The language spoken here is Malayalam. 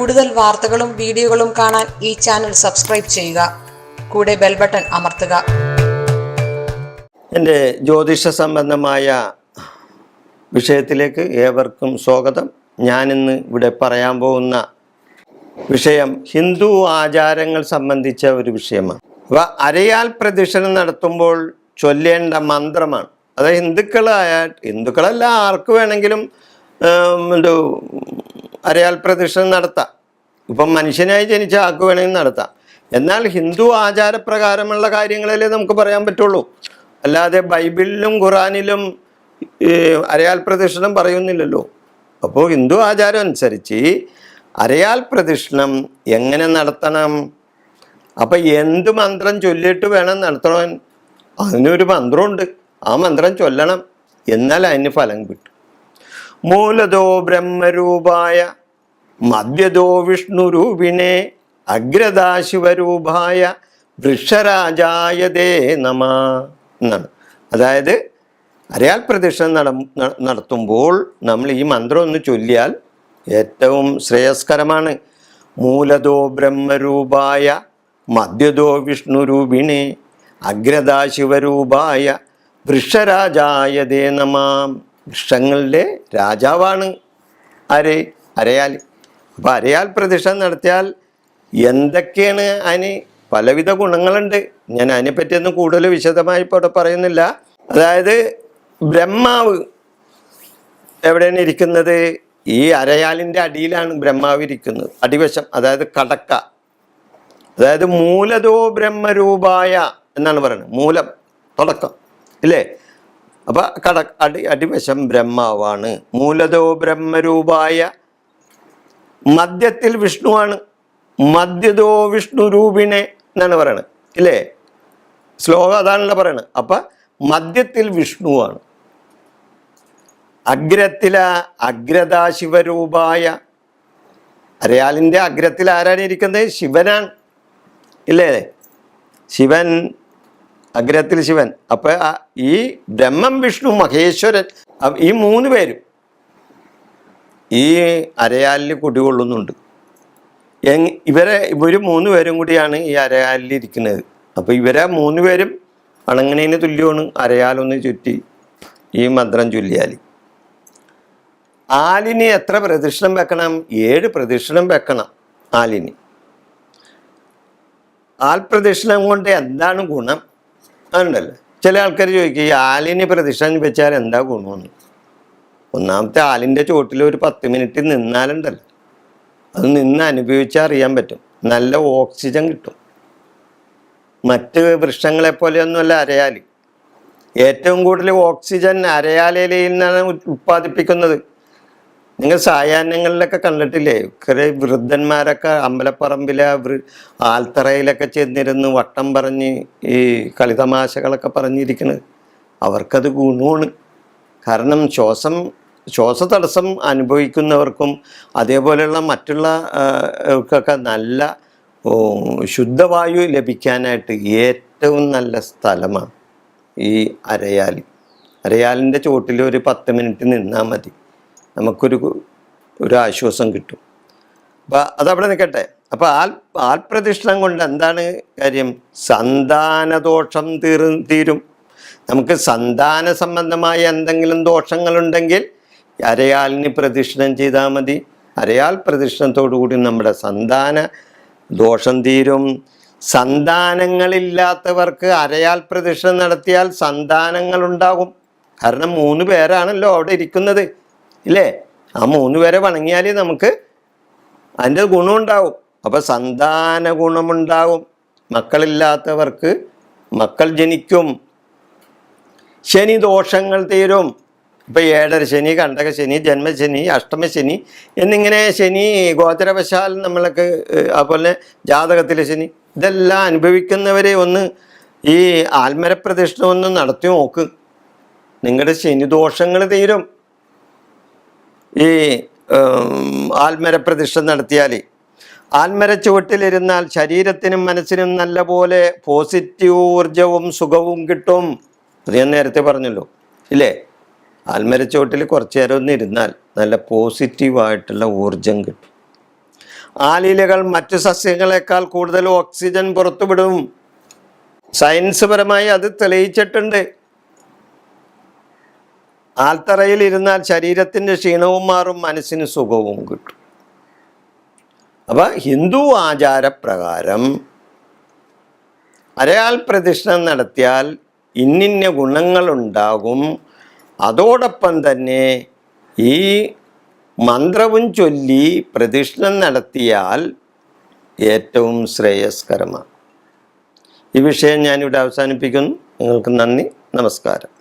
കൂടുതൽ വാർത്തകളും വീഡിയോകളും കാണാൻ ഈ ചാനൽ സബ്സ്ക്രൈബ് ചെയ്യുക. കൂടെ ബെൽ ബട്ടൺ അമർത്തുക. എൻ്റെ ജ്യോതിഷ സംബന്ധമായ വിഷയത്തിലേക്ക് ഏവർക്കും സ്വാഗതം. ഞാനിന്ന് ഇവിടെ പറയാൻ പോകുന്ന വിഷയം ഹിന്ദു ആചാരങ്ങൾ സംബന്ധിച്ച ഒരു വിഷയമാണ്. അപ്പോൾ അരയാൽ പ്രദക്ഷിണം നടത്തുമ്പോൾ ചൊല്ലേണ്ട മന്ത്രമാണ്. അത് ഹിന്ദുക്കളല്ല, ആർക്ക് വേണമെങ്കിലും അരയാൽ പ്രദക്ഷിണം നടത്താം. ഇപ്പം മനുഷ്യനായി ജനിച്ച ആർക്ക് വേണമെങ്കിൽ നടത്താം. എന്നാൽ ഹിന്ദു ആചാരപ്രകാരമുള്ള കാര്യങ്ങളല്ലേ നമുക്ക് പറയാൻ പറ്റുള്ളൂ. അല്ലാതെ ബൈബിളിലും ഖുറാനിലും അരയാൽ പ്രദക്ഷിണം പറയുന്നില്ലല്ലോ. അപ്പോൾ ഹിന്ദു ആചാരം അനുസരിച്ച് അരയാൽ പ്രദക്ഷിണം എങ്ങനെ നടത്തണം? അപ്പം എന്ത് മന്ത്രം ചൊല്ലിയിട്ട് വേണം നടത്തണം? അതിനൊരു മന്ത്രമുണ്ട്. ആ മന്ത്രം ചൊല്ലണം, എന്നാൽ അതിന് ഫലം കിട്ടും. മൂലതോ ബ്രഹ്മരൂപായ മധ്യതോ വിഷ്ണുരൂപിണേ അഗ്രതാ ശിവരൂപായ വൃക്ഷരാജായതേ നമ എന്നാണ്. അതായത് അരയാൽ പ്രദക്ഷിണം നടത്തുമ്പോൾ നമ്മൾ ഈ മന്ത്രം ഒന്ന് ചൊല്ലിയാൽ ഏറ്റവും ശ്രേയസ്കരമാണ്. മൂലതോ ബ്രഹ്മരൂപായ മധ്യതോ വിഷ്ണുരൂപിണേ അഗ്രതാ ശിവരൂപായ വൃക്ഷരാജായതേ നമ. വൃക്ഷങ്ങളുടെ രാജാവാണ് ആര്? അരയാൽ. അപ്പോൾ അരയാൽ പ്രദക്ഷിണം നടത്തിയാൽ എന്തൊക്കെയാണ്? അതിന് പലവിധ ഗുണങ്ങളുണ്ട്. ഞാൻ അതിനെപ്പറ്റിയൊന്നും കൂടുതൽ വിശദമായി ഇപ്പോൾ ഇവിടെ പറയുന്നില്ല. അതായത് ബ്രഹ്മാവ് എവിടെയാണ് ഇരിക്കുന്നത്? ഈ അരയാലിൻ്റെ അടിയിലാണ് ബ്രഹ്മാവ് ഇരിക്കുന്നത്, അടിവശം. അതായത് കടക്ക. അതായത് മൂലതോ ബ്രഹ്മരൂപായ എന്നാണ് പറയുന്നത്. മൂലം, തുടക്കം, ഇല്ലേ? അപ്പം അടിവശം ബ്രഹ്മാവാണ്. മൂലതോ ബ്രഹ്മരൂപായ മധ്യത്തിൽ വിഷ്ണുവാണ്. മധ്യതോ വിഷ്ണു രൂപിണെ എന്നാണ് പറയണത്, ഇല്ലേ? ശ്ലോകം അതാണല്ലോ പറയണത്. അപ്പം മധ്യത്തിൽ വിഷ്ണുവാണ്. അഗ്രതാ ശിവരൂപായ. അരയാലിൻ്റെ അഗ്രത്തിൽ ആരാണ് ഇരിക്കുന്നത്? ശിവനാണ്, ഇല്ലേ? ശിവൻ, അഗ്രത്തിൽ ശിവൻ. അപ്പം ഈ ബ്രഹ്മം, വിഷ്ണു, മഹേശ്വരൻ, ഈ മൂന്ന് പേരും ഈ അരയാലിൽ കുടികൊള്ളുന്നുണ്ട്. ഇവർ മൂന്ന് പേരും കൂടിയാണ് ഈ അരയാലിൽ ഇരിക്കുന്നത്. അപ്പോൾ ഇവരെ മൂന്ന് പേരും വണങ്ങണേന് തുല്യമാണ് അരയാലൊന്ന് ചുറ്റി ഈ മന്ത്രം ചൊല്ലിയാൽ. ആലിന് എത്ര പ്രദക്ഷിണം വെക്കണം? 7 പ്രദക്ഷിണം വെക്കണം ആലിന്. ആൽ പ്രദക്ഷിണം കൊണ്ട് എന്താണ് ഗുണം? അതുണ്ടല്ലോ. ചില ആൾക്കാർ ചോദിക്കും, ഈ ആലിന് പ്രദക്ഷിണം വെച്ചാൽ എന്താ ഗുണമെന്ന്. ഒന്നാമത്തെ, ആലിൻ്റെ ചോട്ടിൽ ഒരു 10 മിനിറ്റ് നിന്നാലുണ്ടല്ലോ, അത് നിന്ന് അനുഭവിച്ചാൽ അറിയാൻ പറ്റും. നല്ല ഓക്സിജൻ കിട്ടും. മറ്റ് വൃക്ഷങ്ങളെപ്പോലെയൊന്നുമല്ല അരയാൽ. ഏറ്റവും കൂടുതൽ ഓക്സിജൻ അരയാലയിൽ നിന്നാണ് ഉത്പാദിപ്പിക്കുന്നത്. നിങ്ങൾ സായാഹ്നങ്ങളിലൊക്കെ കണ്ടിട്ടില്ലേ? കുറേ വൃദ്ധന്മാരൊക്കെ അമ്പലപ്പറമ്പിലെ ആൽത്തറയിലൊക്കെ ചെന്നിരുന്ന് വട്ടം പറഞ്ഞ് ഈ കളിതമാശകളൊക്കെ പറഞ്ഞിരിക്കുന്നത്. അവർക്കത് ഗുണമാണ്. കാരണം ശ്വാസതടസ്സം അനുഭവിക്കുന്നവർക്കും അതേപോലെയുള്ള മറ്റുള്ളവർക്കൊക്കെ നല്ല ശുദ്ധവായു ലഭിക്കാനായിട്ട് ഏറ്റവും നല്ല സ്ഥലമാണ് ഈ അരയാൽ. അരയാലിൻ്റെ ചുവട്ടിൽ ഒരു 10 മിനിറ്റ് നിന്നാൽ മതി, നമുക്കൊരു ആശ്വാസം കിട്ടും. അപ്പം അതവിടെ നിൽക്കട്ടെ. അപ്പോൾ ആൽപ്രദക്ഷിണം കൊണ്ട് എന്താണ് കാര്യം? സന്താനദോഷം തീരും. നമുക്ക് സന്താന സംബന്ധമായ എന്തെങ്കിലും ദോഷങ്ങളുണ്ടെങ്കിൽ അരയാലിന് പ്രദക്ഷിണം ചെയ്താൽ മതി. അരയാൽ പ്രദക്ഷിണത്തോടുകൂടി നമ്മുടെ സന്താന ദോഷം തീരും. സന്താനങ്ങളില്ലാത്തവർക്ക് അരയാൽ പ്രദക്ഷിണം നടത്തിയാൽ സന്താനങ്ങളുണ്ടാകും. കാരണം 3 പേരാണല്ലോ അവിടെ ഇരിക്കുന്നത്, ഇല്ലേ? ആ 3 പേരെ വണങ്ങിയാൽ നമുക്ക് അതിൻ്റെ ഗുണമുണ്ടാവും. അപ്പം സന്താന ഗുണമുണ്ടാകും. മക്കളില്ലാത്തവർക്ക് മക്കൾ ജനിക്കും. ശനി ദോഷങ്ങൾ തീരും. ഇപ്പം 7 ശനി, കണ്ടകശനി, ജന്മശനി, അഷ്ടമശനി എന്നിങ്ങനെ ശനി ഗോചരവശാൽ നമ്മളൊക്കെ, അതുപോലെ ജാതകത്തിലെ ശനി, ഇതെല്ലാം അനുഭവിക്കുന്നവരെ ഒന്ന് ഈ ആൽമര പ്രദക്ഷിണം ഒന്ന് നടത്തി നോക്ക്. നിങ്ങളുടെ ശനി ദോഷങ്ങൾ തീരും ഈ ആൽമര പ്രദക്ഷിണം നടത്തിയാൽ. ആൽമര ചുവട്ടിലിരുന്നാൽ ശരീരത്തിനും മനസ്സിനും നല്ല പോലെ പോസിറ്റീവ് ഊർജവും സുഖവും കിട്ടും. അത് ഞാൻ നേരത്തെ പറഞ്ഞല്ലോ, ഇല്ലേ? ആൽമര ചുവട്ടിൽ കുറച്ച് നേരം ഒന്ന് ഇരുന്നാൽ നല്ല പോസിറ്റീവായിട്ടുള്ള ഊർജം കിട്ടും. ആലിലകൾ മറ്റു സസ്യങ്ങളെക്കാൾ കൂടുതൽ ഓക്സിജൻ പുറത്തുവിടും. സയൻസ് പരമായി അത് തെളിയിച്ചിട്ടുണ്ട്. ആൽത്തറയിൽ ഇരുന്നാൽ ശരീരത്തിൻ്റെ ക്ഷീണവും മാറും, മനസ്സിന് സുഖവും കിട്ടും. അപ്പം ഹിന്ദു ആചാരപ്രകാരം അരയാൽ പ്രദക്ഷിണം നടത്തിയാൽ ഇന്നിന്ന ഗുണങ്ങളുണ്ടാകും. അതോടൊപ്പം തന്നെ ഈ മന്ത്രവും ചൊല്ലി പ്രദക്ഷിണം നടത്തിയാൽ ഏറ്റവും ശ്രേയസ്കരമാണ്. ഈ വിഷയം ഞാനിവിടെ അവസാനിപ്പിക്കുന്നു. നിങ്ങൾക്ക് നന്ദി, നമസ്കാരം.